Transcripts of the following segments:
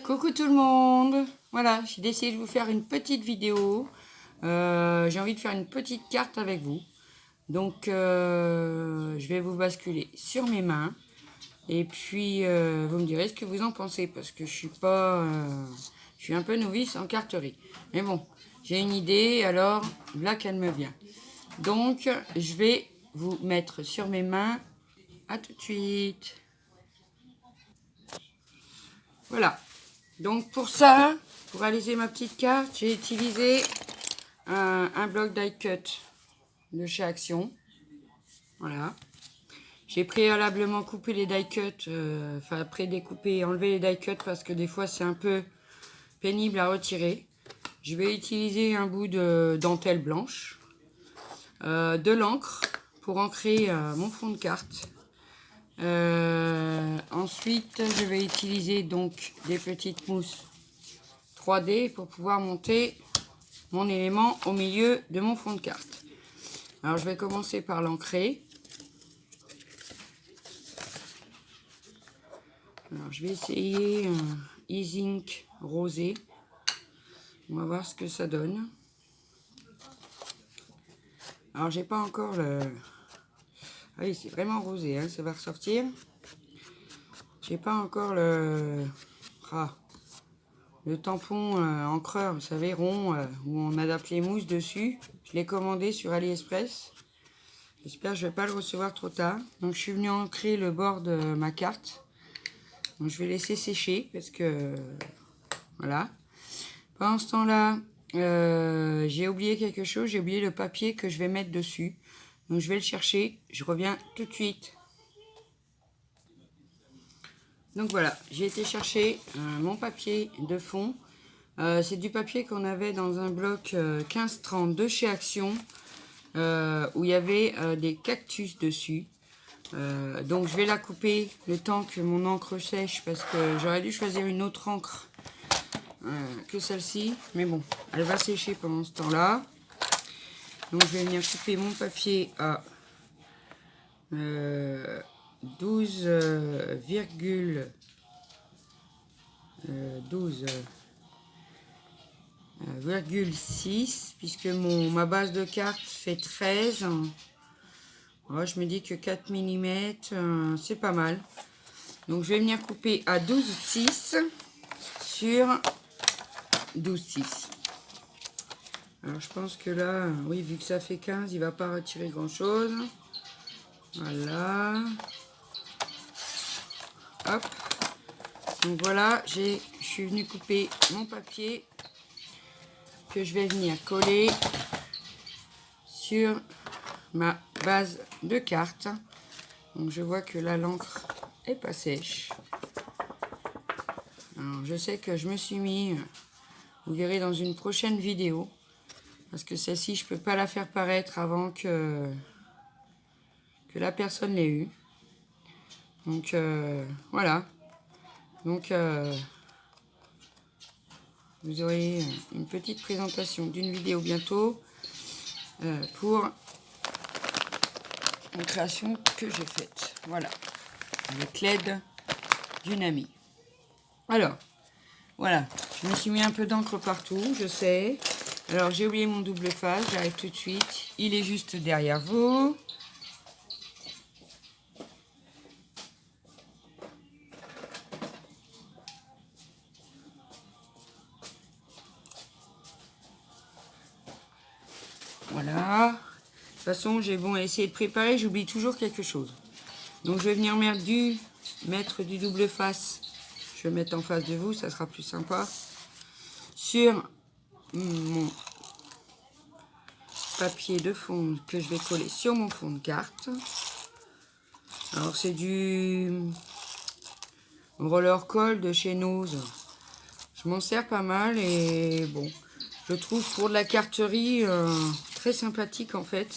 Coucou tout le monde. Voilà, j'ai décidé de vous faire une petite vidéo. J'ai envie de faire une petite carte avec vous. Donc, je vais vous basculer sur mes mains. Et puis, vous me direz ce que vous en pensez. Parce que je suis pas... je suis un peu novice en carterie. Mais bon, j'ai une idée, alors là qu'elle me vient. Donc, je vais vous mettre sur mes mains. À tout de suite. Voilà. Donc pour ça, pour réaliser ma petite carte, j'ai utilisé un bloc die cut de chez Action. Voilà. J'ai préalablement coupé les die cut, enfin pré-découpé et enlevé les die cut parce que des fois c'est un peu pénible à retirer. Je vais utiliser un bout de dentelle blanche, de l'encre pour ancrer mon fond de carte. Ensuite, je vais utiliser donc des petites mousses 3D pour pouvoir monter mon élément au milieu de mon fond de carte. Alors je vais commencer par l'ancrer. Alors je vais essayer un E-Zinc rosé. On va voir ce que ça donne. Alors j'ai pas encore le... Ah oui, c'est vraiment rosé, hein, ça va ressortir. J'ai pas encore le... Ah, le tampon encreur, vous savez, rond, où on adapte les mousses dessus. Je l'ai commandé sur AliExpress. J'espère que je ne vais pas le recevoir trop tard. Donc je suis venue ancrer le bord de ma carte. Donc, je vais laisser sécher parce que... Voilà. Pendant ce temps-là, j'ai oublié quelque chose. J'ai oublié le papier que je vais mettre dessus. Donc je vais le chercher. Je reviens tout de suite. Donc voilà, j'ai été chercher mon papier de fond. C'est du papier qu'on avait dans un bloc 15-30 de chez Action. Où il y avait des cactus dessus. Donc je vais la couper le temps que mon encre sèche parce que j'aurais dû choisir une autre encre que celle-ci. Mais bon, elle va sécher pendant ce temps-là. Donc je vais venir couper mon papier à 12,6 puisque ma base de carte fait 13. Alors, je me dis que 4 mm, c'est pas mal. Donc je vais venir couper à 12,6 sur 12,6. Alors je pense que là, oui, vu que ça fait 15, il va pas retirer grand chose. Voilà. Hop. Donc voilà, je suis venue couper mon papier que je vais venir coller sur ma base de carte. Donc je vois que là l'encre est pas sèche. Alors je sais que je me suis mis, vous verrez dans une prochaine vidéo, parce que celle-ci je peux pas la faire paraître avant que la personne l'ait eue. Donc voilà. Donc vous aurez une petite présentation d'une vidéo bientôt pour une création que j'ai faite. Voilà, avec l'aide d'une amie. Alors, voilà, je me suis mis un peu d'encre partout, je sais. Alors, j'ai oublié mon double face, j'arrive tout de suite. Il est juste derrière vous. Voilà. De toute façon, j'ai bon essayer de préparer, j'oublie toujours quelque chose. Donc, je vais venir mettre du double face. Je vais mettre en face de vous, ça sera plus sympa. Sur mon papier de fond que je vais coller sur mon fond de carte. Alors c'est du roller coll de chez Nose. Je m'en sers pas mal et bon, je trouve pour de la carterie très sympathique en fait.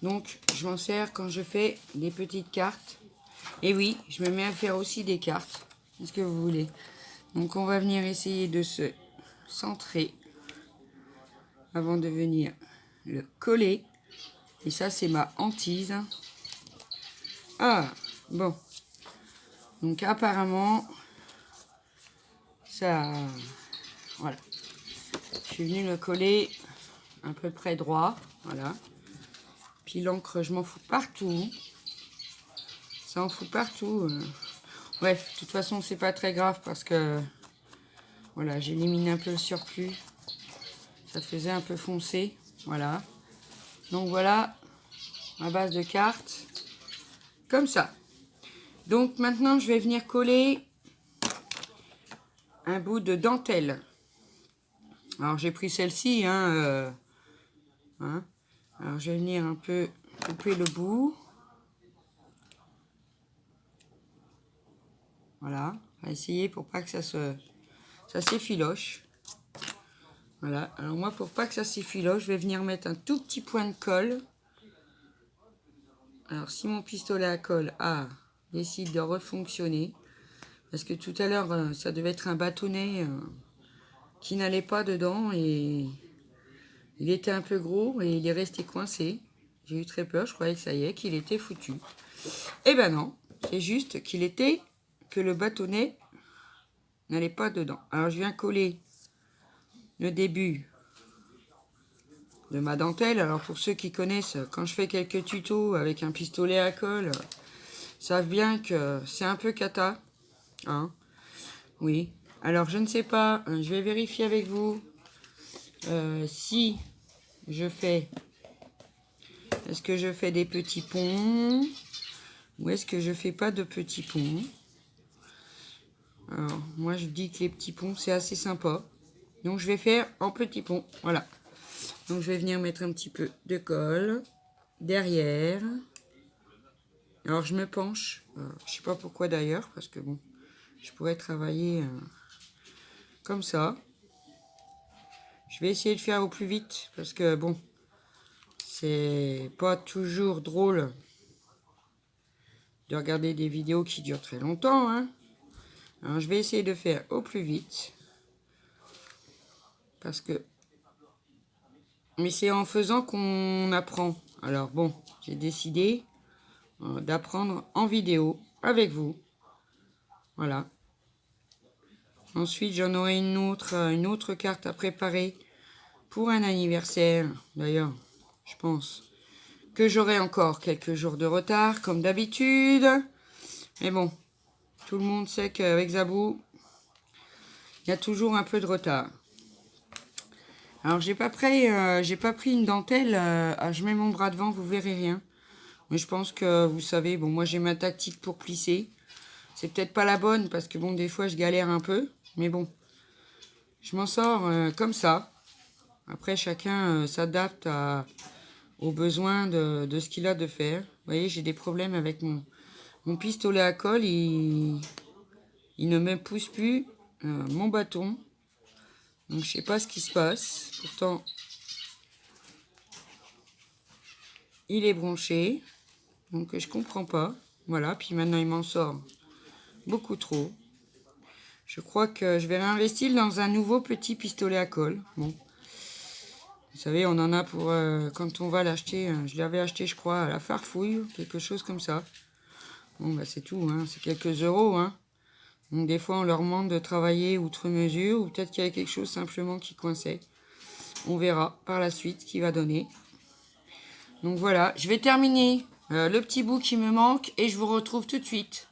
Donc je m'en sers quand je fais des petites cartes. Et oui, je me mets à faire aussi des cartes. Qu'est-ce que vous voulez? Donc on va venir essayer de se centrer avant de venir le coller. Et ça c'est ma hantise. Ah, bon. Donc apparemment, ça... Voilà. Je suis venue le coller à peu près droit. Voilà. Puis l'encre, je m'en fous partout. Ça en fout partout. Bref, de toute façon, c'est pas très grave parce que... Voilà, j'élimine un peu le surplus. Ça faisait un peu foncé. Voilà. Donc voilà, ma base de cartes. Comme ça. Donc maintenant, je vais venir coller un bout de dentelle. Alors j'ai pris celle-ci. Alors je vais venir un peu couper le bout. Voilà. On va essayer pour pas que ça s'effiloche. Voilà. Alors moi, pour pas que ça s'effiloche, je vais venir mettre un tout petit point de colle. Alors si mon pistolet à colle décide de refonctionner, parce que tout à l'heure, ça devait être un bâtonnet qui n'allait pas dedans et il était un peu gros et il est resté coincé. J'ai eu très peur, je croyais que ça y est, qu'il était foutu. Eh ben non, c'est juste que le bâtonnet n'allait pas dedans. Alors je viens coller le début de ma dentelle. Alors pour ceux qui connaissent, quand je fais quelques tutos avec un pistolet à colle, savent bien que c'est un peu cata. Hein, oui. Alors je ne sais pas, je vais vérifier avec vous si je fais... Est-ce que je fais des petits ponts ou est-ce que je fais pas de petits ponts? Alors moi je dis que les petits ponts c'est assez sympa. Donc je vais faire en petits ponts. Voilà. Donc je vais venir mettre un petit peu de colle derrière. Alors je me penche. Je sais pas pourquoi d'ailleurs, parce que bon, je pourrais travailler comme ça. Je vais essayer de faire au plus vite parce que bon, c'est pas toujours drôle de regarder des vidéos qui durent très longtemps. Hein. Alors je vais essayer de faire au plus vite parce que... Mais c'est en faisant qu'on apprend. Alors bon, j'ai décidé d'apprendre en vidéo avec vous. Voilà. Ensuite, j'en aurai une autre carte à préparer pour un anniversaire. D'ailleurs, je pense que j'aurai encore quelques jours de retard, comme d'habitude. Mais bon, tout le monde sait qu'avec Zabou, il y a toujours un peu de retard. Alors, j'ai pas pris une dentelle. Je mets mon bras devant, vous verrez rien. Mais je pense que vous savez, bon, moi j'ai ma tactique pour plisser. C'est peut-être pas la bonne parce que bon, des fois je galère un peu. Mais bon, je m'en sors comme ça. Après, chacun s'adapte aux besoins de ce qu'il a de faire. Vous voyez, j'ai des problèmes avec mon pistolet à colle. Il ne me pousse plus mon bâton. Donc, je sais pas ce qui se passe. Pourtant, il est branché. Donc, je comprends pas. Voilà, puis maintenant, il m'en sort beaucoup trop. Je crois que je vais réinvestir dans un nouveau petit pistolet à colle. Bon. Vous savez, on en a pour... quand on va l'acheter, je l'avais acheté, je crois, à la Farfouille, quelque chose comme ça. Bon, bah c'est tout, hein, c'est quelques euros. Hein. Donc des fois, on leur demande de travailler outre mesure, ou peut-être qu'il y a quelque chose simplement qui coinçait. On verra par la suite ce qu'il va donner. Donc voilà, je vais terminer le petit bout qui me manque, et je vous retrouve tout de suite.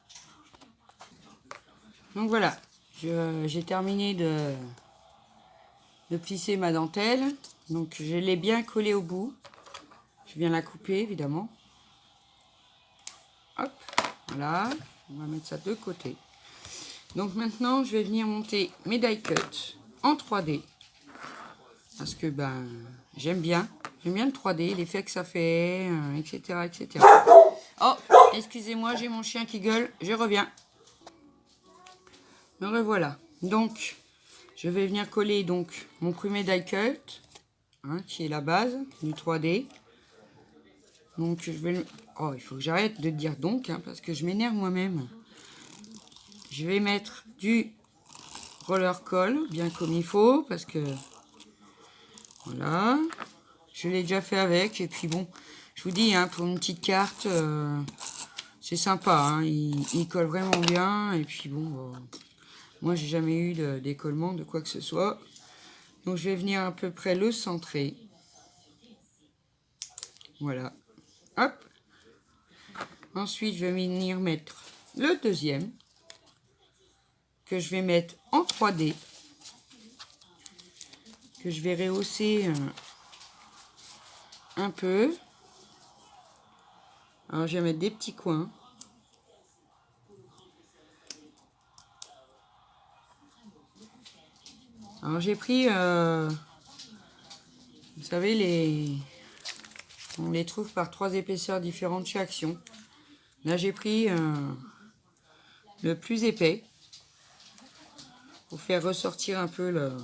Donc voilà, j'ai terminé de plisser ma dentelle. Donc je l'ai bien collée au bout. Je viens la couper évidemment. Hop, voilà. On va mettre ça de côté. Donc maintenant je vais venir monter mes die cuts en 3D. Parce que ben j'aime bien le 3D, l'effet que ça fait, etc. etc. Oh, excusez-moi, j'ai mon chien qui gueule, je reviens. Me revoilà. Donc je vais venir coller donc mon premier die cut. Qui est la base du 3D. Donc je vais le... Oh, il faut que j'arrête de dire donc, parce que je m'énerve moi-même. Je vais mettre du roller coll, bien comme il faut, parce que... Voilà. Je l'ai déjà fait avec, et puis bon, je vous dis, pour une petite carte, c'est sympa, il colle vraiment bien, et puis bon, Moi, j'ai jamais eu de décollement de quoi que ce soit. Donc, je vais venir à peu près le centrer. Voilà. Hop. Ensuite, je vais venir mettre le deuxième, que je vais mettre en 3D, que je vais rehausser un peu. Alors, je vais mettre des petits coins. Alors, j'ai pris, vous savez, on les trouve par 3 épaisseurs différentes chez Action. Là, j'ai pris le plus épais pour faire ressortir un peu le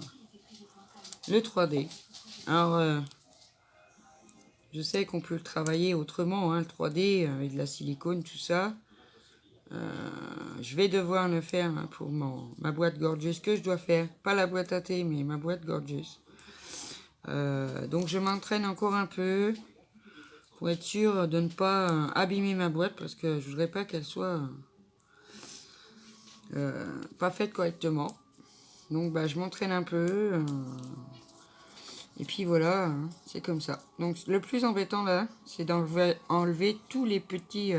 3D. Alors, je sais qu'on peut le travailler autrement, hein, le 3D, avec de la silicone, tout ça. Je vais devoir le faire hein, pour ma boîte Gorgeous que je dois faire. Pas la boîte à thé, mais ma boîte Gorgeous. Donc je m'entraîne encore un peu pour être sûr de ne pas abîmer ma boîte parce que je voudrais pas qu'elle soit pas faite correctement. Donc bah, je m'entraîne un peu. Et puis voilà, hein, c'est comme ça. Donc le plus embêtant là, c'est d'enlever tous les petits...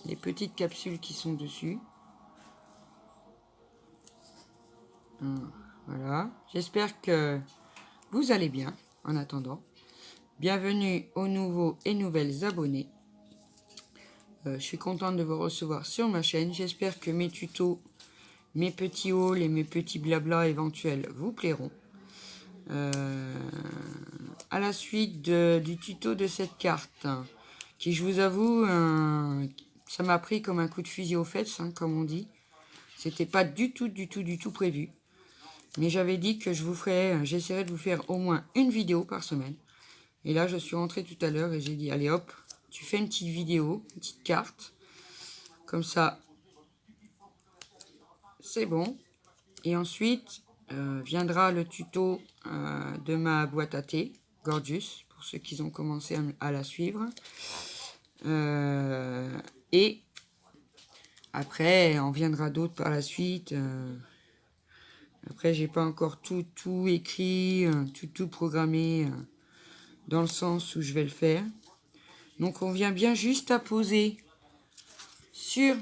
les petites capsules qui sont dessus. Voilà. J'espère que vous allez bien en attendant. Bienvenue aux nouveaux et nouvelles abonnés. Je suis contente de vous recevoir sur ma chaîne. J'espère que mes tutos, mes petits hauls et mes petits blabla éventuels vous plairont. À la suite du tuto de cette carte, qui je vous avoue, ça m'a pris comme un coup de fusil aux fesses, hein, comme on dit. C'était pas du tout prévu. Mais j'avais dit que j'essaierais de vous faire au moins une vidéo par semaine. Et là, je suis rentrée tout à l'heure et j'ai dit, allez hop, tu fais une petite vidéo, une petite carte. Comme ça, c'est bon. Et ensuite, viendra le tuto de ma boîte à thé, Gorgeous, pour ceux qui ont commencé à la suivre. Et après, on viendra d'autres par la suite. Après, j'ai pas encore tout écrit, tout programmé dans le sens où je vais le faire. Donc, on vient bien juste à poser sur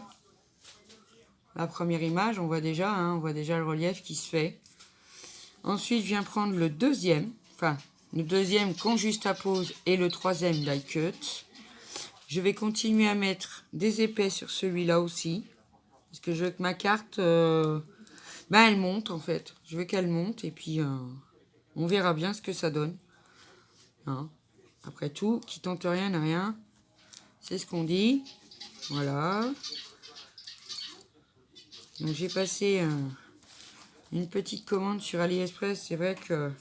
la première image. On voit déjà le relief qui se fait. Ensuite, je viens prendre le deuxième, qu'on juste à pose et le troisième die cut. Je vais continuer à mettre des épais sur celui-là aussi, parce que je veux que ma carte, elle monte en fait. Je veux qu'elle monte et puis on verra bien ce que ça donne. Hein. Après tout, qui tente rien n'a rien. C'est ce qu'on dit. Voilà. Donc j'ai passé une petite commande sur AliExpress. C'est vrai que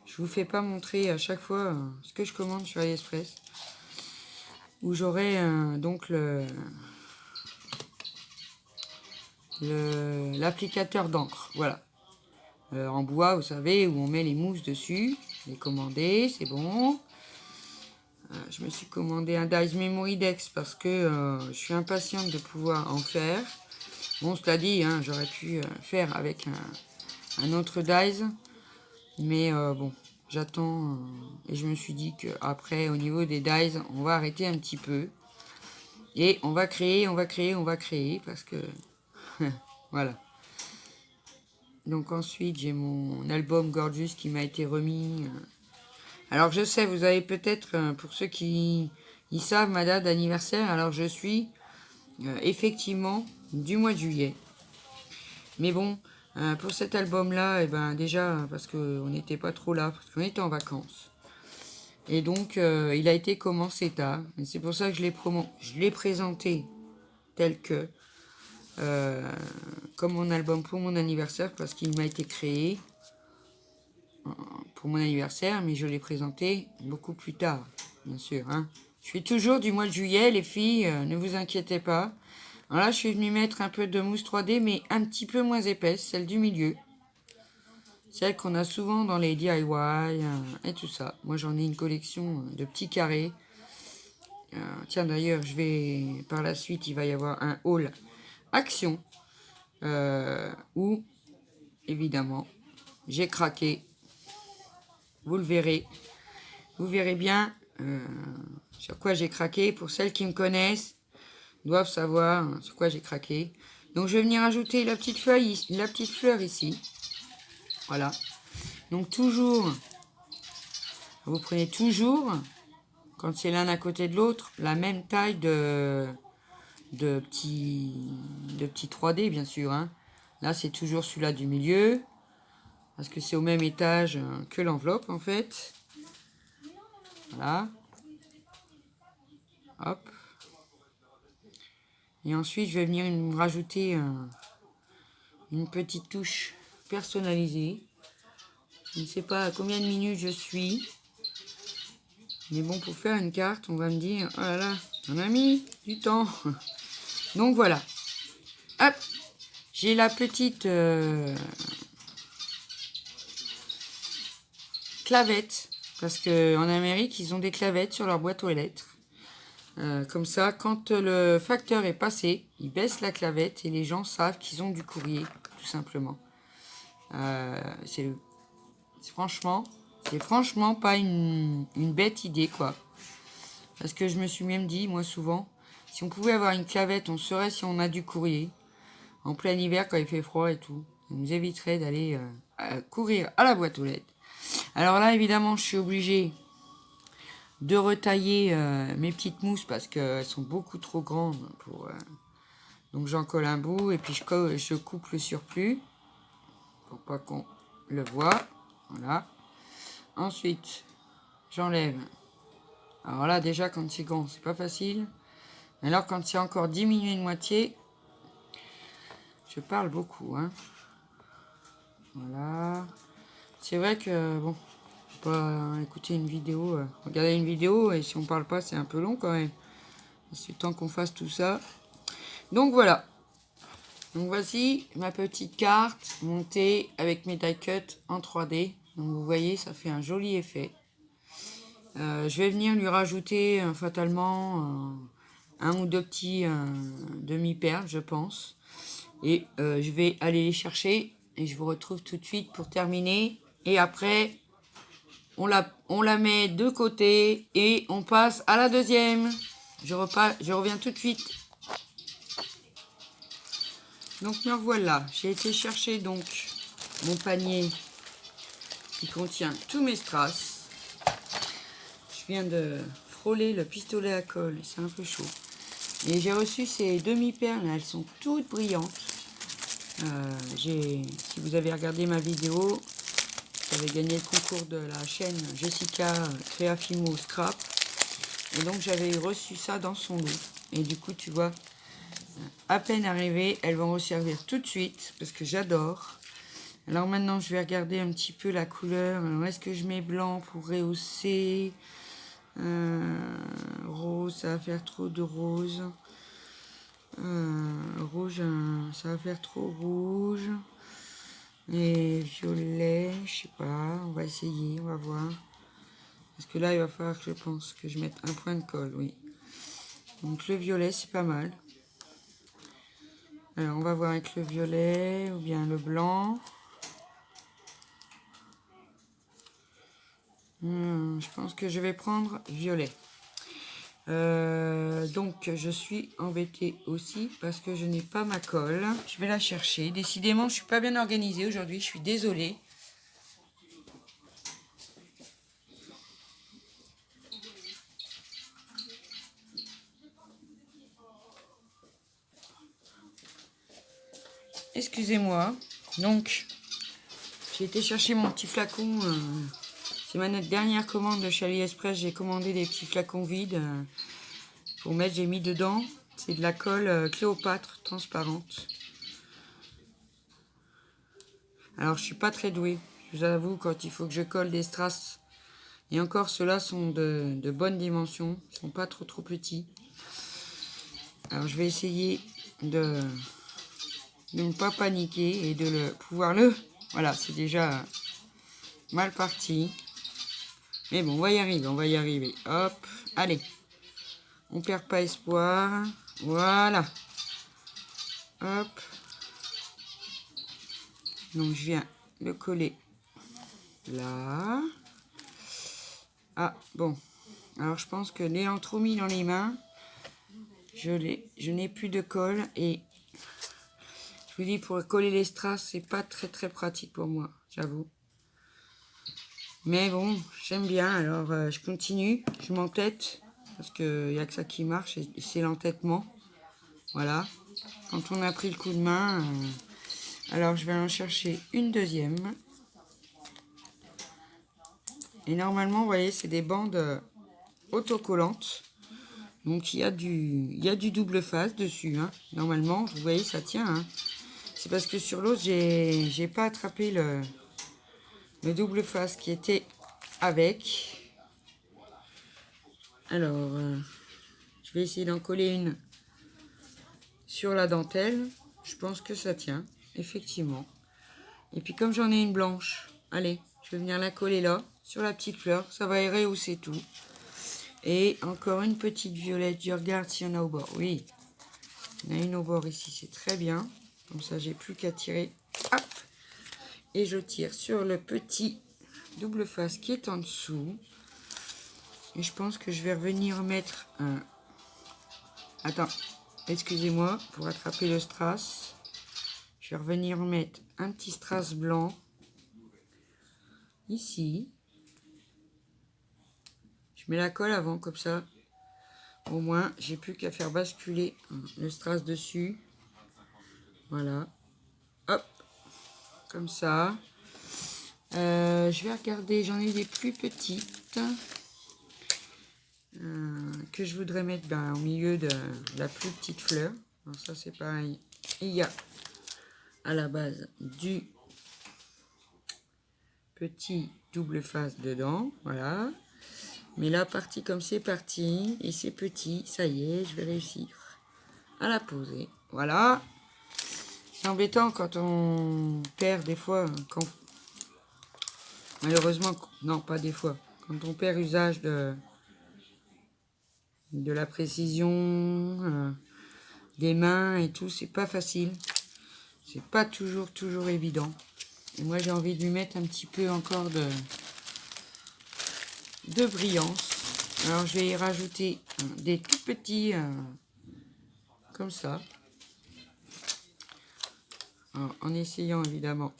je vous fais pas montrer à chaque fois ce que je commande sur AliExpress. Où j'aurai donc l'applicateur d'encre. Voilà. En bois, vous savez, où on met les mousses dessus. Je l'ai commandé, c'est bon. Je me suis commandé un Dies Memory Dex parce que je suis impatiente de pouvoir en faire. Bon, cela dit, hein, j'aurais pu faire avec un autre Dies. Mais bon, j'attends. Et je me suis dit qu'après, au niveau des Dies, on va arrêter un petit peu. Et on va créer parce que... voilà. Donc ensuite, j'ai mon album Gorgeous qui m'a été remis. Alors je sais, vous avez peut-être, pour ceux qui savent ma date d'anniversaire, alors je suis effectivement du mois de juillet. Mais bon, pour cet album-là, déjà, parce qu'on n'était pas trop là, parce qu'on était en vacances. Et donc, il a été commencé tard. Et c'est pour ça que je l'ai présenté tel que, comme mon album pour mon anniversaire, parce qu'il m'a été créé pour mon anniversaire, mais je l'ai présenté beaucoup plus tard, bien sûr. Hein. Je suis toujours du mois de juillet, les filles, ne vous inquiétez pas. Alors là, je suis venue mettre un peu de mousse 3D, mais un petit peu moins épaisse, celle du milieu. Celle qu'on a souvent dans les DIY et tout ça. Moi, j'en ai une collection de petits carrés. Tiens, d'ailleurs, par la suite, il va y avoir un haul Action où, évidemment, j'ai craqué. Vous le verrez. Vous verrez bien sur quoi j'ai craqué. Pour celles qui me connaissent, doivent savoir sur quoi j'ai craqué. Donc, je vais venir ajouter la petite feuille, la petite fleur ici. Voilà. Donc, toujours, vous prenez toujours, quand c'est l'un à côté de l'autre, la même taille de petits 3D, bien sûr. Hein. Là, c'est toujours celui-là du milieu, parce que c'est au même étage que l'enveloppe, en fait. Voilà. Hop. Et ensuite, je vais venir me rajouter une petite touche personnalisée. Je ne sais pas à combien de minutes je suis. Mais bon, pour faire une carte, on va me dire, oh là là, on a mis du temps. Donc voilà. Hop. J'ai la petite clavette. Parce qu'en Amérique, ils ont des clavettes sur leur boîte aux lettres. Comme ça, quand le facteur est passé, ils baissent la clavette et les gens savent qu'ils ont du courrier, tout simplement. C'est franchement pas une bête idée, quoi. Parce que je me suis même dit, moi souvent, si on pouvait avoir une clavette, on saurait si on a du courrier. En plein hiver, quand il fait froid et tout. Ça nous éviterait d'aller courir à la boîte aux lettres. Alors là, évidemment, je suis obligée de retailler mes petites mousses parce qu'elles sont beaucoup trop grandes pour... Donc j'en colle un bout et puis je coupe le surplus pour pas qu'on le voit. Voilà. Ensuite, j'enlève. Alors là, déjà, quand c'est grand, c'est pas facile. Mais alors, quand c'est encore diminué de moitié, je parle beaucoup. Hein. Voilà. C'est vrai que, bon, faut pas écouter une vidéo, regarder une vidéo, et si on parle pas, c'est un peu long quand même. C'est temps qu'on fasse tout ça. Donc voilà. Donc voici ma petite carte montée avec mes die cuts en 3D. Donc vous voyez, ça fait un joli effet. Je vais venir lui rajouter fatalement un ou deux petits demi-perles, je pense. Et je vais aller les chercher et je vous retrouve tout de suite pour terminer. Et après, on la met de côté et on passe à la deuxième. Je reviens tout de suite. Donc me voilà, j'ai été chercher donc mon panier qui contient tous mes strass. Je viens de frôler le pistolet à colle, c'est un peu chaud. Et j'ai reçu ces demi-perles, elles sont toutes brillantes. Si vous avez regardé ma vidéo, j'avais gagné le concours de la chaîne Jessica Créafimo Scrap. Et donc j'avais reçu ça dans son lot. Et du coup, tu vois, à peine arrivées, elles vont resservir tout de suite parce que j'adore. Alors maintenant, je vais regarder un petit peu la couleur. Alors, est-ce que je mets blanc pour rehausser? Rose, ça va faire trop de rose. Rouge, ça va faire trop rouge. Et violet, je sais pas. On va essayer, on va voir. Parce que là, il va falloir que je pense que je mette un point de colle, oui. Donc le violet, c'est pas mal. Alors, on va voir avec le violet ou bien le blanc. Je pense que je vais prendre violet. Donc, je suis embêtée aussi parce que je n'ai pas ma colle. Je vais la chercher. Décidément, je suis pas bien organisée aujourd'hui. Je suis désolée. Excusez-moi. Donc, j'ai été chercher mon petit flacon. C'est ma dernière commande de chez AliExpress. J'ai commandé des petits flacons vides pour mettre. J'ai mis dedans. C'est de la colle Cléopâtre transparente. Alors, je suis pas très douée. Je vous avoue, quand il faut que je colle des strass. Et encore, ceux-là sont de bonnes dimensions. Ils sont pas trop petits. Alors, je vais essayer de ne pas paniquer et de pouvoir le... Voilà, c'est déjà mal parti. Mais bon, on va y arriver. Hop, allez. On perd pas espoir. Voilà. Hop. Donc je viens le coller là. Ah bon, alors je pense que l'ayant trop mis dans les mains, je n'ai plus de colle et je vous dis, pour coller les strass, c'est pas très pratique pour moi, j'avoue. Mais bon, j'aime bien, alors je continue, je m'entête, parce qu'il n'y a que ça qui marche, et c'est l'entêtement. Voilà, quand on a pris le coup de main, alors je vais en chercher une deuxième. Et normalement, vous voyez, c'est des bandes autocollantes. Donc il y a du double face dessus, hein. Normalement, vous voyez, ça tient, hein. C'est parce que sur l'autre, j'ai pas attrapé le double face qui était avec. Alors, je vais essayer d'en coller une sur la dentelle. Je pense que ça tient, effectivement. Et puis comme j'en ai une blanche, allez, je vais venir la coller là, sur la petite fleur. Ça va rehausser tout. Et encore une petite violette. Je regarde s'il y en a au bord. Oui, il y en a une au bord ici, c'est très bien. Comme ça, j'ai plus qu'à tirer. Hop! Et je tire sur le petit double face qui est en dessous. Et je pense que je vais revenir mettre un... Attends, excusez-moi, pour attraper le strass. Je vais revenir mettre un petit strass blanc. Ici. Je mets la colle avant, comme ça. Au moins, j'ai plus qu'à faire basculer le strass dessus. Voilà. Hop. Comme ça. Je vais regarder, j'en ai des plus petites. Que je voudrais mettre au milieu de la plus petite fleur. Alors ça, c'est pareil. Il y a à la base du petit double face dedans. Voilà. Mais la partie comme c'est parti, et c'est petit, ça y est, je vais réussir à la poser. Voilà. C'est embêtant quand on perd des fois, quand malheureusement, non pas des fois, quand on perd usage de la précision, des mains et tout, c'est pas facile. C'est pas toujours évident. Et moi j'ai envie de lui mettre un petit peu encore de brillance. Alors je vais y rajouter des tout petits comme ça. Alors, en essayant évidemment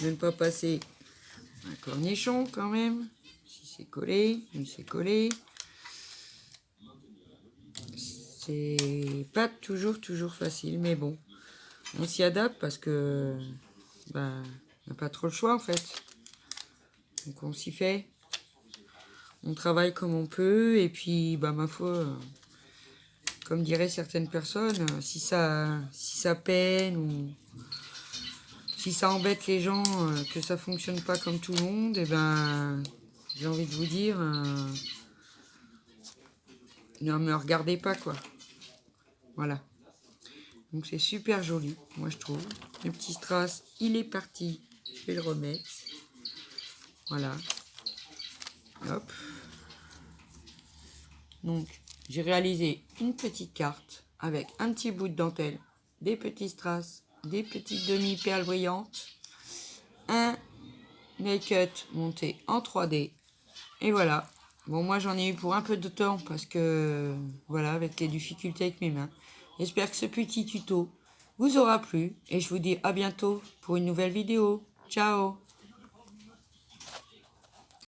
de ne pas passer un cornichon quand même. Si c'est collé, oui c'est collé. C'est pas toujours facile, mais bon. On s'y adapte parce que on n'a pas trop le choix en fait. Donc on s'y fait. On travaille comme on peut et puis ma foi, comme diraient certaines personnes, si ça peine ou si ça embête les gens, que ça fonctionne pas comme tout le monde, et j'ai envie de vous dire, ne me regardez pas quoi. Voilà. Donc c'est super joli, moi je trouve. Le petit strass, il est parti. Je vais le remettre. Voilà. Hop. Donc j'ai réalisé une petite carte avec un petit bout de dentelle, des petits strass, des petites demi-perles brillantes, un nail cut monté en 3D. Et voilà. Bon, moi j'en ai eu pour un peu de temps parce que voilà, avec les difficultés avec mes mains. J'espère que ce petit tuto vous aura plu et je vous dis à bientôt pour une nouvelle vidéo. Ciao!